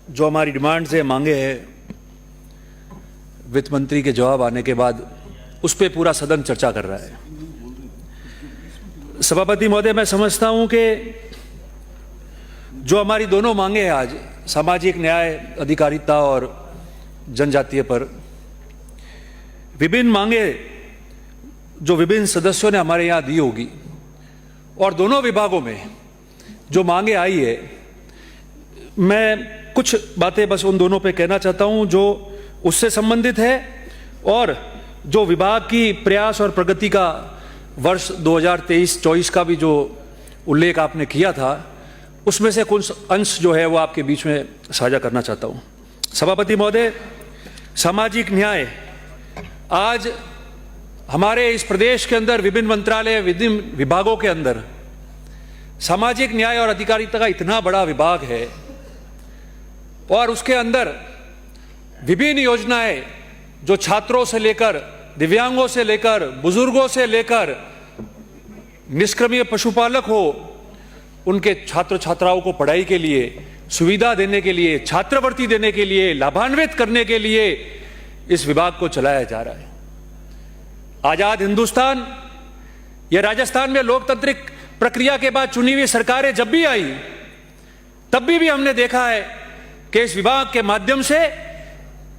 जो हमारी डिमांड्स है, मांगे हैं, वित्त मंत्री के जवाब आने के बाद उस पर पूरा सदन चर्चा कर रहा है। सभापति महोदय, मैं समझता हूं कि जो हमारी दोनों मांगे हैं आज, सामाजिक न्याय, अधिकारिता और जनजातीय पर, विभिन्न मांगे जो विभिन्न सदस्यों ने हमारे यहाँ दी होगी, और दोनों विभागों में जो मांगे आई है, मैं कुछ बातें बस उन दोनों पे कहना चाहता हूं जो उससे संबंधित है, और जो विभाग की प्रयास और प्रगति का वर्ष 2023-24 का भी जो उल्लेख आपने किया था, उसमें से कुछ अंश जो है वो आपके बीच में साझा करना चाहता हूं। सभापति महोदय, सामाजिक न्याय आज हमारे इस प्रदेश के अंदर विभिन्न मंत्रालय, विभिन्न विभागों के अंदर सामाजिक न्याय और अधिकारिता का इतना बड़ा विभाग है, और उसके अंदर विभिन्न योजनाएं जो छात्रों से लेकर, दिव्यांगों से लेकर, बुजुर्गों से लेकर निष्क्रमण पशुपालक हो, उनके छात्र छात्राओं को पढ़ाई के लिए सुविधा देने के लिए, छात्रवृत्ति देने के लिए, लाभान्वित करने के लिए इस विभाग को चलाया जा रहा है। आजाद हिंदुस्तान या राजस्थान में लोकतांत्रिक प्रक्रिया के बाद चुनी हुई सरकारें जब भी आई, तब भी हमने देखा है कि इस विभाग के माध्यम से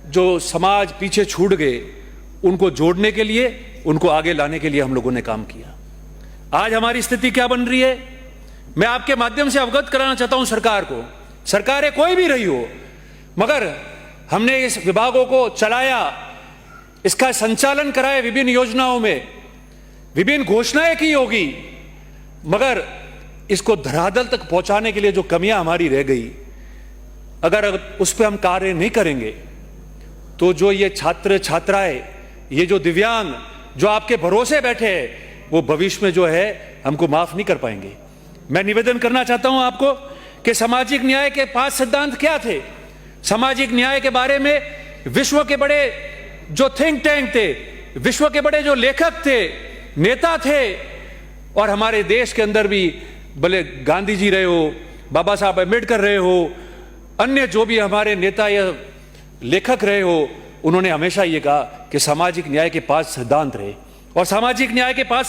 जो समाज पीछे छूट गए, उनको जोड़ने के लिए, उनको आगे लाने के लिए हम लोगों ने काम किया। आज हमारी स्थिति क्या बन रही है, मैं आपके माध्यम से अवगत कराना चाहता हूं सरकार को। सरकारें कोई भी रही हो, मगर हमने इस विभागों को चलाया, इसका संचालन कराया, विभिन्न योजनाओं में विभिन्न घोषणाएं की होगी, मगर इसको धरातल तक पहुंचाने के लिए जो कमियां हमारी रह गई, अगर उस पर हम कार्य नहीं करेंगे तो जो ये छात्र छात्राएं, ये जो दिव्यांग जो आपके भरोसे बैठे हैं, वो भविष्य में जो है हमको माफ नहीं कर पाएंगे। मैं निवेदन करना चाहता हूं आपको कि सामाजिक न्याय के 5 सिद्धांत क्या थे। सामाजिक न्याय के बारे में विश्व के बड़े जो थिंक टैंक थे, विश्व के बड़े जो लेखक थे, नेता थे, और हमारे देश के अंदर भी भले गांधी जी रहे हो, बाबा साहब अम्बेडकर रहे हो, अन्य जो भी हमारे नेता या लेखक रहे हो, उन्होंने हमेशा ये कहा कि सामाजिक न्याय के 5 सिद्धांत रहे। और सामाजिक न्याय के 5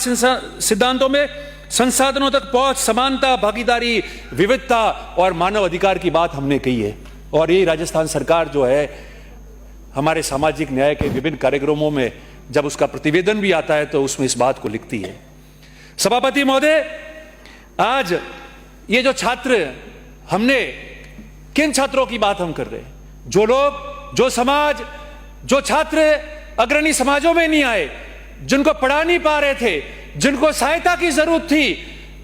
सिद्धांतों में संसाधनों तक पहुंच, समानता, भागीदारी, विविधता और मानव अधिकार की बात हमने कही है। और ये राजस्थान सरकार जो है हमारे सामाजिक न्याय के विभिन्न कार्यक्रमों में जब उसका प्रतिवेदन भी आता है तो उसमें इस बात को लिखती है। सभापति महोदय, आज ये जो छात्र, हमने किन छात्रों की बात हम कर रहे हैं? जो लोग, जो समाज, जो छात्र अग्रणी समाजों में नहीं आए, जिनको पढ़ा नहीं पा रहे थे, जिनको सहायता की जरूरत थी,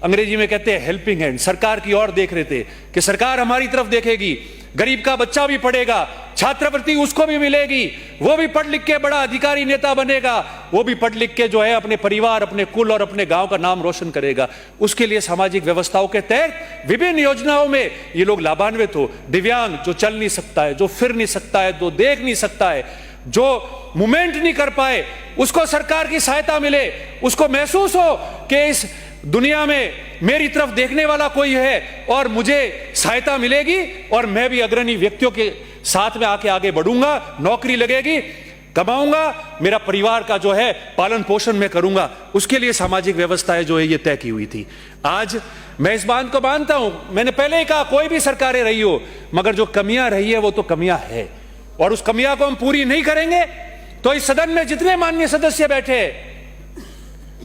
अंग्रेजी में कहते हैं हेल्पिंग हैंड, सरकार की ओर देख रहे थे कि सरकार हमारी तरफ देखेगी, गरीब का बच्चा भी पढ़ेगा, छात्रवृत्ति उसको भी मिलेगी, वो भी पढ़ लिख के बड़ा अधिकारी नेता बनेगा, वो भी पढ़ लिख के जो है अपने परिवार, अपने कुल और अपने गांव का नाम रोशन करेगा। उसके लिए सामाजिक व्यवस्थाओं के तहत विभिन्न योजनाओं में ये लोग लाभान्वित हो। दिव्यांग जो चल नहीं सकता है, जो फिर नहीं सकता है, जो देख नहीं सकता है, जो मूवमेंट नहीं कर पाए, उसको सरकार की सहायता मिले, उसको महसूस हो कि इस दुनिया में मेरी तरफ देखने वाला कोई है और मुझे सहायता मिलेगी, और मैं भी अग्रणी व्यक्तियों के साथ में आके आगे बढ़ूंगा, नौकरी लगेगी, कमाऊंगा, मेरा परिवार का जो है पालन पोषण में करूंगा। उसके लिए सामाजिक व्यवस्थाएं जो है ये तय की हुई थी। आज मैं इस बात को मानता हूं, मैंने पहले ही कहा, कोई भी सरकारें रही हो, मगर जो कमियां रही है वो तो कमियां है, और उस कमियां को हम पूरी नहीं करेंगे तो इस सदन में जितने माननीय सदस्य बैठे हैं,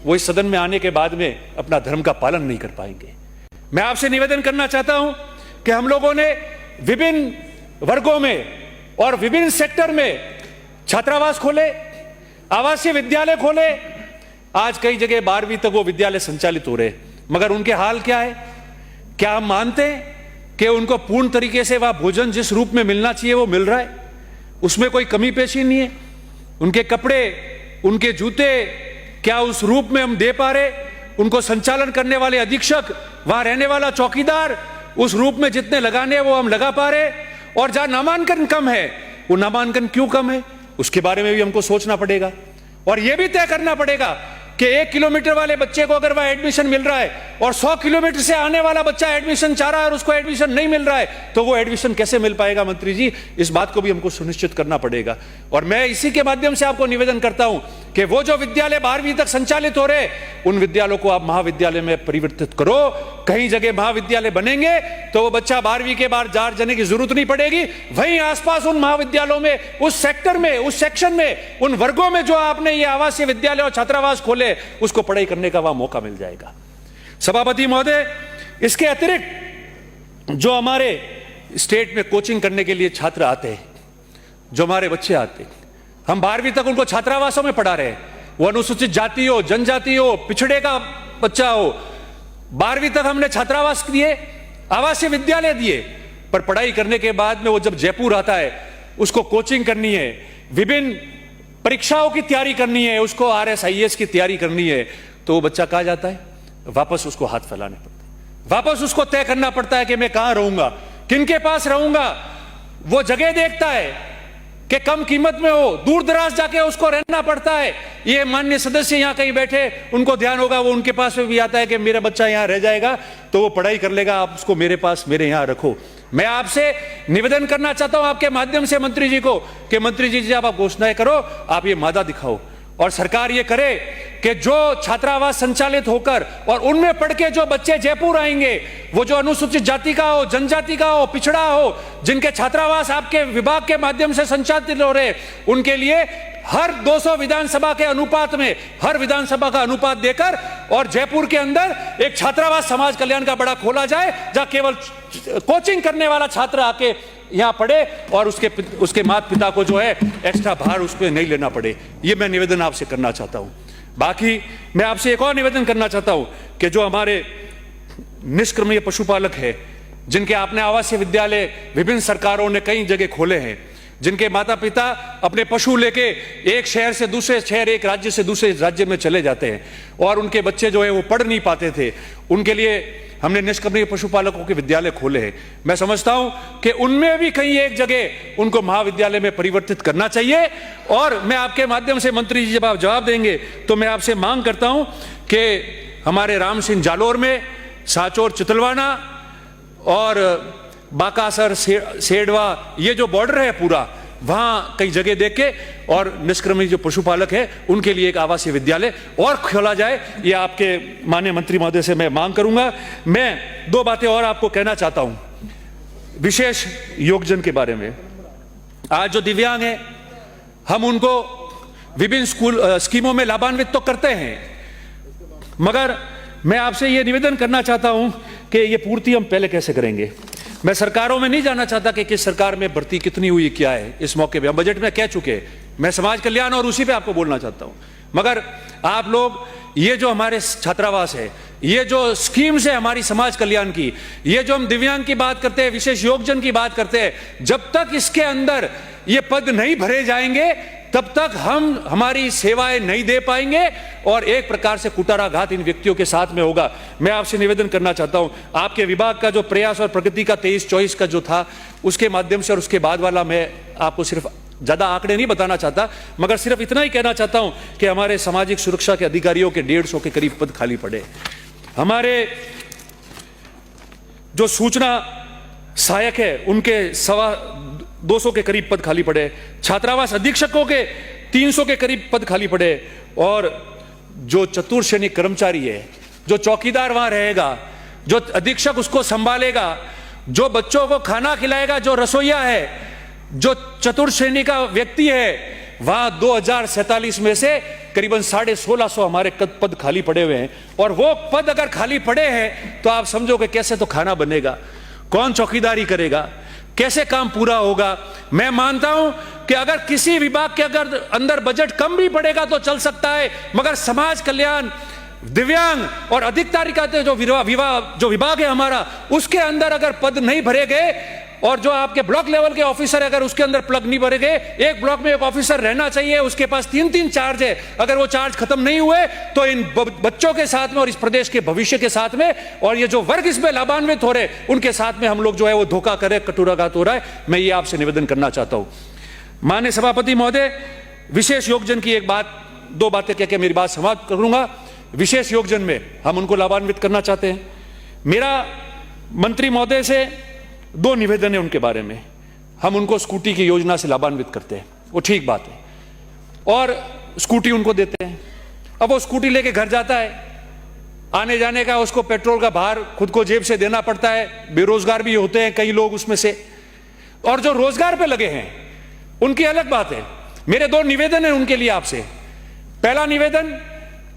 वो इस सदन में आने के बाद में अपना धर्म का पालन नहीं कर पाएंगे। मैं आपसे निवेदन करना चाहता हूं कि हम लोगों ने विभिन्न वर्गों में और विभिन्न सेक्टर में छात्रावास खोले, आवासीय विद्यालय खोले। आज कई जगह 12वीं तक वो विद्यालय संचालित हो रहे, मगर उनके हाल क्या है? क्या हम मानते हैं कि उनको पूर्ण तरीके से वह भोजन जिस रूप में मिलना चाहिए वो मिल रहा है? उसमें कोई कमी पेशी नहीं है? उनके कपड़े, उनके जूते क्या उस रूप में हम दे पा रहे? उनको संचालन करने वाले अधीक्षक, वहां रहने वाला चौकीदार उस रूप में जितने लगाने वो हम लगा पा रहे? और जहां नामांकन कम है, वो नामांकन क्यों कम है, उसके बारे में भी हमको सोचना पड़ेगा। और यह भी तय करना पड़ेगा कि 1 किलोमीटर वाले बच्चे को अगर वह एडमिशन मिल रहा है और 100 किलोमीटर से आने वाला बच्चा एडमिशन चाह रहा है और उसको एडमिशन नहीं मिल रहा है, तो वो एडमिशन कैसे मिल पाएगा? मंत्री जी, इस बात को भी हमको सुनिश्चित करना पड़ेगा। और मैं इसी के माध्यम से आपको निवेदन करता हूं कि वो जो विद्यालय 12वीं तक संचालित हो रहे, उन विद्यालयों को आप महाविद्यालय में परिवर्तित करो। कहीं जगह महाविद्यालय बनेंगे तो वो बच्चा 12वीं के बाद जार जाने की जरूरत नहीं पड़ेगी। वहीं आसपास उन महाविद्यालयों में, उस सेक्टर में, उस सेक्शन में, उन वर्गों में जो आपने ये आवासीय विद्यालय और छात्रावास खोले, उसको पढ़ाई करने का वहां मौका मिल जाएगा। सभापति महोदय, इसके अतिरिक्त जो हमारे स्टेट में कोचिंग करने के लिए छात्र आते हैं, जो हमारे बच्चे आते हैं, हम 12वीं तक उनको छात्रावासों में पढ़ा रहे हैं। वो अनुसूचित जाति हो, जनजाति हो, पिछड़े का बच्चा हो, 12वीं तक हमने छात्रावास दिए, आवासीय विद्यालय दिए, पर पढ़ाई करने के बाद में वो जब जयपुर आता है, उसको कोचिंग करनी है, विभिन्न परीक्षाओं की तैयारी करनी है, उसको RSIS की तैयारी करनी है, तो वो बच्चा कहां जाता है? वापस उसको हाथ फैलाने पड़ता है, वापस उसको तय करना पड़ता है कि मैं कहां रहूंगा, किनके पास रहूंगा। वो जगह देखता है कि कम कीमत में हो, दूर दराज जाके उसको रहना पड़ता है। ये माननीय सदस्य यहां कहीं बैठे, उनको ध्यान होगा, वो उनके पास में भी आता है कि मेरा बच्चा यहां रह जाएगा तो वो पढ़ाई कर लेगा, आप उसको मेरे पास, मेरे यहां रखो। मैं आपसे निवेदन करना चाहता हूं आपके माध्यम से मंत्री जी को कि मंत्री जी, जब आप घोषणाएं करो, आप ये मादा दिखाओ और सरकार ये करे कि जो छात्रावास संचालित होकर और उनमें पढ़ के जो बच्चे जयपुर आएंगे, वो जो अनुसूचित जाति का हो, जनजाति का हो, पिछड़ा हो, जिनके छात्रावास आपके विभाग के माध्यम से संचालित हो रहे, उनके लिए हर 200 विधानसभा के अनुपात में, हर विधानसभा का अनुपात देकर और जयपुर के अंदर एक छात्रावास समाज कल्याण का बड़ा खोला जाए, जहां केवल कोचिंग करने वाला छात्र आके यहां पढ़े और उसके माता पिता को जो है एक्स्ट्रा भार उस पर नहीं लेना पड़े। ये मैं निवेदन आपसे करना चाहता हूं। बाकी मैं आपसे एक और निवेदन करना चाहता हूं कि जो हमारे निष्क्रमणीय पशुपालक है, जिनके आपने आवासीय विद्यालय विभिन्न सरकारों ने कई जगह खोले हैं, जिनके माता पिता अपने पशु लेके एक शहर से दूसरे शहर, एक राज्य से दूसरे राज्य में चले जाते हैं और उनके बच्चे जो है वो पढ़ नहीं पाते थे, उनके लिए हमने निष्क्रमणीय पशुपालकों के विद्यालय खोले हैं। मैं समझता हूं कि उनमें भी कहीं एक जगह उनको महाविद्यालय में परिवर्तित करना चाहिए। और मैं आपके माध्यम से मंत्री जी, जब आप जवाब देंगे तो मैं आपसे मांग करता हूं कि हमारे राम सिंह जालोर में, सांचौर चितलवाना और बाकासर सेडवा, ये जो बॉर्डर है पूरा, वहां कई जगह देख के और निष्क्रमणीय जो पशुपालक है उनके लिए एक आवासीय विद्यालय और खोला जाए। ये आपके माननीय मंत्री महोदय से मैं मांग करूंगा। मैं 2 बातें और आपको कहना चाहता हूं विशेष योगजन के बारे में। आज जो दिव्यांग है, हम उनको विभिन्न स्कीमों में लाभान्वित तो करते हैं, मगर मैं आपसे ये निवेदन करना चाहता हूं कि ये पूर्ति हम पहले कैसे करेंगे। मैं सरकारों में नहीं जाना चाहता कि किस सरकार में भर्ती कितनी हुई, क्या है। इस मौके पे हम बजट में कह चुके हैं, मैं समाज कल्याण और उसी पे आपको बोलना चाहता हूं। मगर आप लोग, ये जो हमारे छात्रावास है, ये जो स्कीम्स है हमारी समाज कल्याण की, ये जो हम दिव्यांग की बात करते हैं, विशेष योगजन की बात करते हैं, जब तक इसके अंदर ये पद नहीं भरे जाएंगे तब तक हम हमारी सेवाएं नहीं दे पाएंगे और एक प्रकार से कुटाराघात इन व्यक्तियों के साथ में होगा। मैं आपसे निवेदन करना चाहता हूं, आपके विभाग का जो प्रयास और प्रगति का 23-24 का जो था, उसके माध्यम से और उसके बाद वाला, मैं आपको सिर्फ ज्यादा आंकड़े नहीं बताना चाहता, मगर सिर्फ इतना ही कहना चाहता हूं कि हमारे सामाजिक सुरक्षा के अधिकारियों के 150 के करीब पद खाली पड़े। हमारे जो सूचना सहायक है उनके 200 के करीब पद खाली पड़े, छात्रावास अधीक्षकों के 300 के करीब पद खाली पड़े, और जो चतुर्थ श्रेणी कर्मचारी है, जो चौकीदार वहां रहेगा, जो अधीक्षक उसको संभालेगा, जो बच्चों को खाना खिलाएगा, जो रसोइया है, जो चतुर्थ श्रेणी का व्यक्ति है, वहां 2047 में से करीबन 1650 हमारे पद खाली पड़े हुए हैं। और वो पद अगर खाली पड़े हैं तो आप समझो कि कैसे तो खाना बनेगा, कौन चौकीदारी करेगा, कैसे काम पूरा होगा। मैं मानता हूं कि अगर किसी विभाग के अगर अंदर बजट कम भी पड़ेगा तो चल सकता है, मगर समाज कल्याण, दिव्यांग और अधिकारी का जो विभाग है हमारा, उसके अंदर अगर पद नहीं भरे गए और जो आपके ब्लॉक लेवल के ऑफिसर अगर उसके अंदर प्लग नहीं भरे गए, एक ब्लॉक में एक ऑफिसर रहना चाहिए, उसके पास 3-3 चार्ज है, अगर वो चार्ज खत्म नहीं हुए तो इन बच्चों के साथ में और इस प्रदेश के भविष्य के साथ में और ये जो वर्ग इसमें लाभान्वित हो रहे उनके साथ में हम लोग जो है वो धोखा करे, कटुराघात हो रहा है। मैं ये आपसे निवेदन करना चाहता हूं। माननीय सभापति महोदय, विशेष योगजन की एक बात दो बातें कह के मेरी बात समाप्त करूंगा। विशेष योगजन में हम उनको लाभान्वित करना चाहते हैं। मेरा मंत्री महोदय से दो निवेदन है उनके बारे में। हम उनको स्कूटी की योजना से लाभान्वित करते हैं, वो ठीक बात है, और स्कूटी उनको देते हैं। अब वो स्कूटी लेके घर जाता है, आने जाने का उसको पेट्रोल का भार खुद को जेब से देना पड़ता है। बेरोजगार भी होते हैं कई लोग उसमें से, और जो रोजगार पे लगे हैं उनकी अलग बात है। मेरे दो निवेदन है उनके लिए आपसे। पहला निवेदन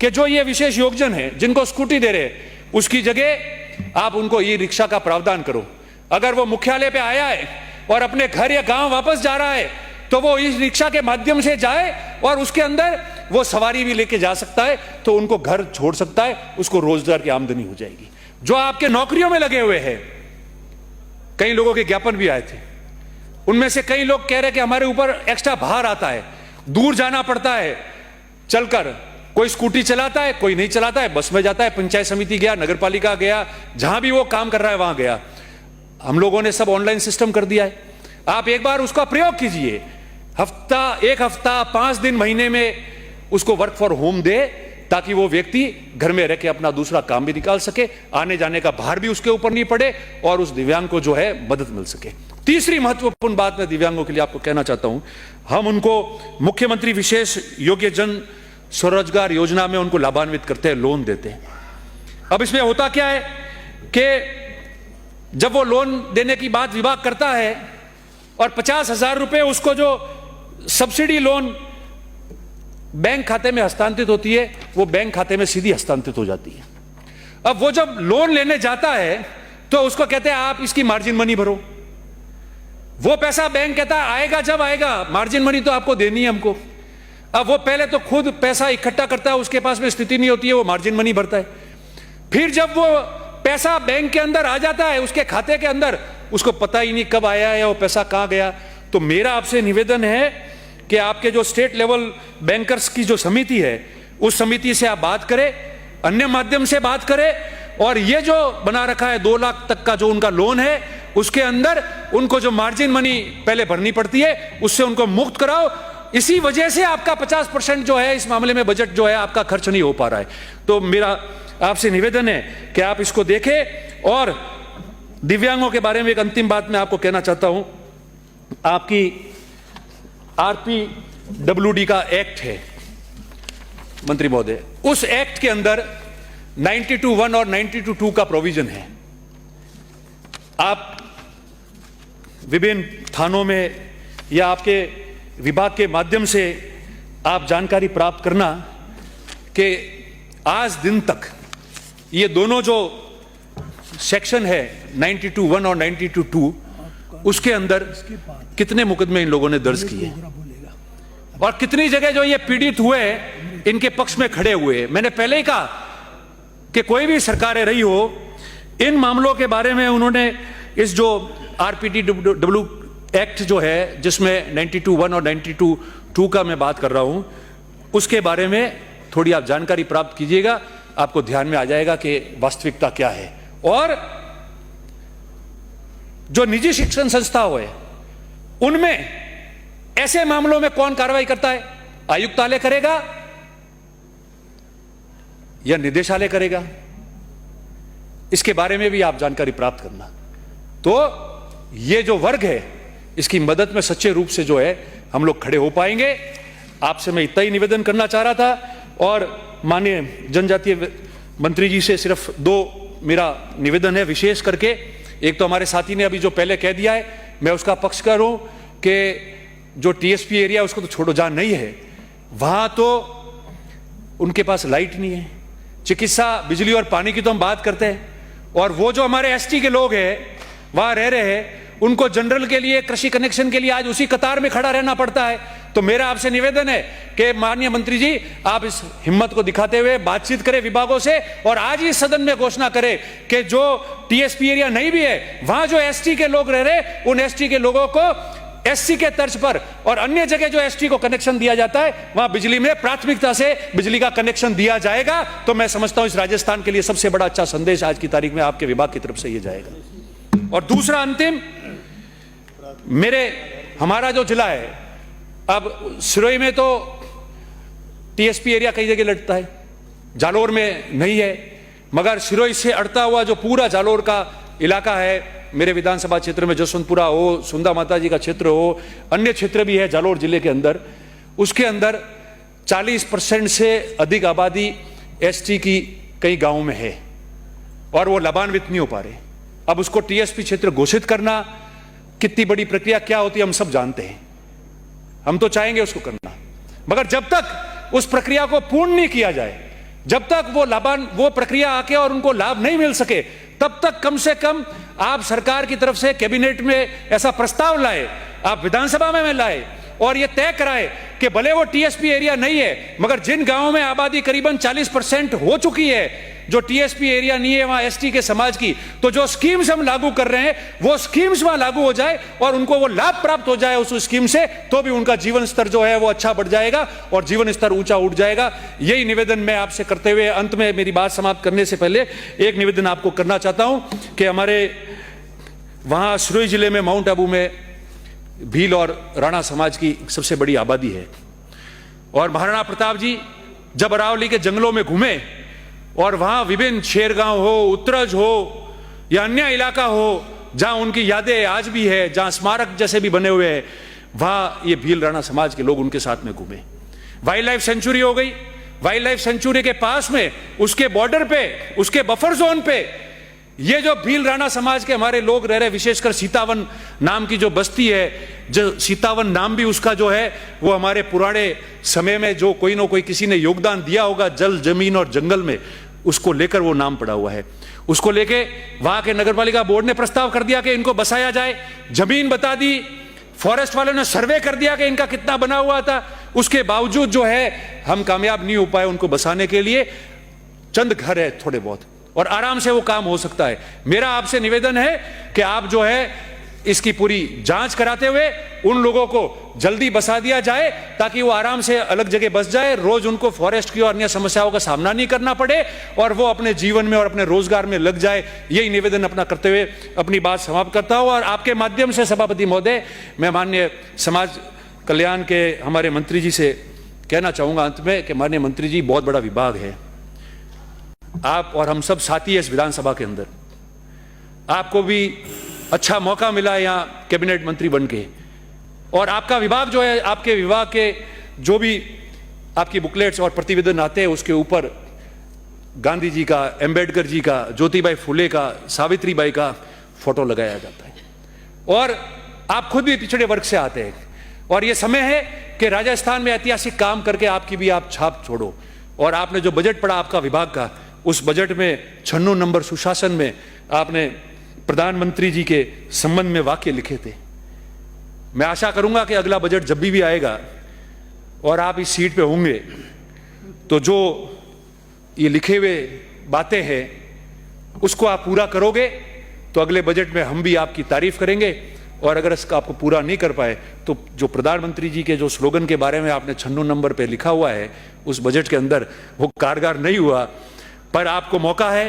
कि जो ये विशेष योगजन है जिनको स्कूटी दे रहे उसकी जगह आप उनको ई रिक्शा का प्रावधान करो। अगर वो मुख्यालय पे आया है और अपने घर या गांव वापस जा रहा है तो वो इस रिक्शा के माध्यम से जाए और उसके अंदर वो सवारी भी लेके जा सकता है, तो उनको घर छोड़ सकता है, उसको रोजगार की आमदनी हो जाएगी। जो आपके नौकरियों में लगे हुए हैं, कई लोगों के ज्ञापन भी आए थे, उनमें से कई लोग कह रहे कि हमारे ऊपर एक्स्ट्रा भार आता है, दूर जाना पड़ता है चलकर। कोई स्कूटी चलाता है, कोई नहीं चलाता है, बस में जाता है, पंचायत समिति गया, नगर पालिका गया, जहां भी वो काम कर रहा है वहां गया। हम लोगों ने सब ऑनलाइन सिस्टम कर दिया है। आप एक बार उसका प्रयोग कीजिए, एक हफ्ता 5 दिन महीने में उसको वर्क फॉर होम दे, ताकि वो व्यक्ति घर में रह के अपना दूसरा काम भी निकाल सके, आने जाने का भार भी उसके ऊपर नहीं पड़े, और उस दिव्यांग को जो है मदद मिल सके। तीसरी महत्वपूर्ण बात मैं दिव्यांगों के लिए आपको कहना चाहता हूं, हम उनको मुख्यमंत्री विशेष योग्य जन स्वरोजगार योजना में उनको लाभान्वित करते हैं, लोन देते हैं। अब इसमें होता क्या है कि जब वो लोन देने की बात विभाग करता है और 50,000 रुपए उसको जो सब्सिडी लोन बैंक खाते में हस्तांतरित होती है, वो बैंक खाते में सीधी हस्तांतरित हो जाती है। अब वो जब लोन लेने जाता है तो उसको कहते हैं आप इसकी मार्जिन मनी भरो। वो पैसा बैंक कहता है आएगा जब आएगा, मार्जिन मनी तो आपको देनी है हमको। अब वो पहले तो खुद पैसा इकट्ठा करता है, उसके पास में स्थिति नहीं होती है, वो मार्जिन मनी भरता है। फिर जब वो पैसा बैंक के अंदर आ जाता है, उसके खाते के अंदर, उसको पता ही नहीं कब आया है, वो पैसा कहां गया। तो मेरा आपसे निवेदन है कि आपके जो स्टेट लेवल बैंकर्स की जो समिति है, उस समिति से आप बात करें, अन्य माध्यम से बात करें, और ये जो बना रखा है 2 लाख तक का जो उनका लोन है, उसके अंदर उनको जो मार्जिन मनी पहले भरनी पड़ती है उससे उनको मुक्त कराओ। इसी वजह से आपका 50% जो है इस मामले में बजट जो है आपका खर्च नहीं हो पा रहा है। तो मेरा आपसे निवेदन है कि आप इसको देखें। और दिव्यांगों के बारे में एक अंतिम बात मैं आपको कहना चाहता हूं। आपकी RPWD का एक्ट है मंत्री महोदय, उस एक्ट के अंदर 92(1) और 92(2) का प्रोविजन है। आप विभिन्न थानों में या आपके विभाग के माध्यम से आप जानकारी प्राप्त करना कि आज दिन तक ये दोनों जो सेक्शन है 92(1) और 92(2) उसके अंदर कितने मुकदमे इन लोगों ने दर्ज किए और कितनी जगह जो ये पीड़ित हुए इनके पक्ष में खड़े हुए। मैंने पहले ही कहा कि कोई भी सरकारें रही हो, इन मामलों के बारे में उन्होंने इस जो RPTW एक्ट जो है जिसमें 92(1) और 92(2) का मैं बात कर रहा हूं, उसके बारे में थोड़ी आप जानकारी प्राप्त कीजिएगा, आपको ध्यान में आ जाएगा कि वास्तविकता क्या है। और जो निजी शिक्षण संस्था है उनमें ऐसे मामलों में कौन कार्रवाई करता है? आयुक्तालय करेगा या निदेशालय करेगा? इसके बारे में भी आप जानकारी प्राप्त करना। तो ये जो वर्ग है इसकी मदद में सच्चे रूप से जो है हम लोग खड़े हो पाएंगे। आपसे मैं इतना ही निवेदन करना चाह रहा था। और माननीय जनजातीय मंत्री जी से सिर्फ 2 मेरा निवेदन है विशेष करके। एक तो हमारे साथी ने अभी जो पहले कह दिया है, मैं उसका पक्षकार हूं कि जो TSP एरिया उसको तो छोड़ो, जहां नहीं है वहां तो उनके पास लाइट नहीं है, चिकित्सा, बिजली और पानी की तो हम बात करते हैं, और वो जो हमारे ST के लोग हैं वहां रह रहे हैं, उनको जनरल के लिए, कृषि कनेक्शन के लिए आज उसी कतार में खड़ा रहना पड़ता है। तो मेरा आपसे निवेदन है कि माननीय मंत्री जी आप इस हिम्मत को दिखाते हुए बातचीत करें विभागों से, और आज ही सदन में घोषणा करें कि जो TSP एरिया नहीं भी है वहां जो ST के लोग रह रहे, उन ST के लोगों को SC के तर्ज पर और अन्य जगह जो ST को कनेक्शन दिया जाता है वहां बिजली में प्राथमिकता से बिजली का कनेक्शन दिया जाएगा। तो मैं समझता हूं इस राजस्थान के लिए सबसे बड़ा अच्छा संदेश आज की तारीख में आपके विभाग की तरफ से यह जाएगा। और दूसरा अंतिम, हमारा जो जिला है, अब सिरोही में तो टीएसपी एरिया कई जगह लटता है, जालोर में नहीं है, मगर सिरोही से अड़ता हुआ जो पूरा जालोर का इलाका है, मेरे विधानसभा क्षेत्र में जसवंतपुरा हो, सुंदा माता जी का क्षेत्र हो, अन्य क्षेत्र भी है जालोर जिले के अंदर, उसके अंदर 40% से अधिक आबादी एसटी की कई गांवों में है और वो लाभान्वित नहीं हो पा रहे। अब उसको टीएसपी क्षेत्र घोषित करना कितनी बड़ी प्रक्रिया क्या होती है हम सब जानते हैं, हम तो चाहेंगे उसको करना, मगर जब तक उस प्रक्रिया को पूर्ण नहीं किया जाए, जब तक वो प्रक्रिया आके और उनको लाभ नहीं मिल सके, तब तक कम से कम आप सरकार की तरफ से कैबिनेट में ऐसा प्रस्ताव लाए, आप विधानसभा में लाए और यह तय कराए कि भले वो टीएसपी एरिया नहीं है, मगर जिन गांवों में आबादी करीबन 40% हो चुकी है, जो टीएसपी एरिया नहीं है वहां एसटी के समाज की, तो जो स्कीम्स हम लागू कर रहे हैं वो स्कीम्स वहां लागू हो जाए और उनको वो लाभ प्राप्त हो जाए उस स्कीम से, तो भी उनका जीवन स्तर जो है वो अच्छा बढ़ जाएगा और जीवन स्तर ऊंचा उठ जाएगा। यही निवेदन मैं आपसे करते हुए अंत में मेरी बात समाप्त करने से पहले एक निवेदन आपको करना चाहता हूं कि हमारे वहां सिरोही जिले में माउंट आबू में भील और राणा समाज की सबसे बड़ी आबादी है और महाराणा प्रताप जी जब अरावली के जंगलों में घूमे और वहां विभिन्न शेरगांव हो, उत्तरज हो या अन्य इलाका हो जहां उनकी यादें आज भी है, जहां स्मारक जैसे भी बने हुए हैं, वहां ये भील राणा समाज के लोग उनके साथ में घूमे। वाइल्ड लाइफ सेंचुरी हो गई, वाइल्ड लाइफ सेंचुरी के पास में उसके बॉर्डर पे, उसके बफर जोन पे ये जो भील राणा समाज के हमारे लोग रह रहे, विशेषकर सीतावन नाम की जो बस्ती है, जो सीतावन नाम भी उसका जो है वो हमारे पुराने समय में जो कोई ना कोई किसी ने योगदान दिया होगा जल, जमीन और जंगल में, उसको लेकर वो नाम पड़ा हुआ है। उसको लेके वहां के नगरपालिका बोर्ड ने प्रस्ताव कर दिया कि इनको बसाया जाए, जमीन बता दी, फॉरेस्ट वालों ने सर्वे कर दिया कि इनका कितना बना हुआ था, उसके बावजूद जो है हम कामयाब नहीं हो पाए उनको बसाने के लिए। चंद घर है थोड़े बहुत और आराम से वो काम हो सकता है। मेरा आपसे निवेदन है कि आप जो है इसकी पूरी जांच कराते हुए उन लोगों को जल्दी बसा दिया जाए ताकि वो आराम से अलग जगह बस जाए, रोज उनको फॉरेस्ट की और अन्य समस्याओं का सामना नहीं करना पड़े और वो अपने जीवन में और अपने रोजगार में लग जाए। यही निवेदन अपना करते हुए अपनी बात समाप्त करता हूं और आपके माध्यम से सभापति महोदय मैं माननीय समाज कल्याण के हमारे मंत्री जी से कहना चाहूंगा अंत में कि माननीय मंत्री जी, बहुत बड़ा विभाग है, आप और हम सब साथी है इस विधानसभा के अंदर, आपको भी अच्छा मौका मिला है यहाँ कैबिनेट मंत्री बन के और आपका विभाग जो है, आपके विभाग के जो भी आपकी बुकलेट्स और प्रतिवेदन आते हैं उसके ऊपर गांधी जी का, अंबेडकर जी का, ज्योतिबाई फुले का, सावित्रीबाई का फोटो लगाया जाता है और आप खुद भी पिछड़े वर्ग से आते हैं और ये समय है कि राजस्थान में ऐतिहासिक काम करके आपकी भी आप छाप छोड़ो। और आपने जो बजट पढ़ा आपका विभाग का, उस बजट में 96 नंबर सुशासन में आपने प्रधानमंत्री जी के संबंध में वाक्य लिखे थे। मैं आशा करूंगा कि अगला बजट जब भी आएगा और आप इस सीट पे होंगे तो जो ये लिखे हुए बातें हैं उसको आप पूरा करोगे तो अगले बजट में हम भी आपकी तारीफ करेंगे और अगर इसका आपको पूरा नहीं कर पाए तो जो प्रधानमंत्री जी के जो स्लोगन के बारे में आपने 96 नंबर पे लिखा हुआ है उस बजट के अंदर वो कारगर नहीं हुआ। पर आपको मौका है,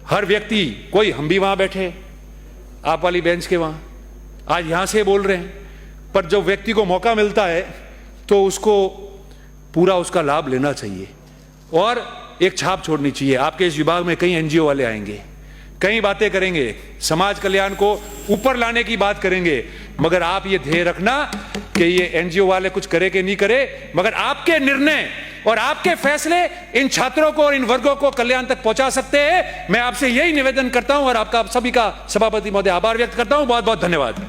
हर व्यक्ति, कोई हम भी वहां बैठे आप वाली बेंच के वहां, आज यहां से बोल रहे हैं, पर जब व्यक्ति को मौका मिलता है तो उसको पूरा उसका लाभ लेना चाहिए और एक छाप छोड़नी चाहिए। आपके इस विभाग में कई एनजीओ वाले आएंगे, कई बातें करेंगे, समाज कल्याण को ऊपर लाने की बात करेंगे, मगर आप ये ध्येय रखना कि ये एनजीओ वाले कुछ करे कि नहीं करे, मगर आपके निर्णय और आपके फैसले इन छात्रों को और इन वर्गों को कल्याण तक पहुंचा सकते हैं। मैं आपसे यही निवेदन करता हूं और आपका सभी का सभापति महोदय आभार व्यक्त करता हूं। बहुत बहुत धन्यवाद।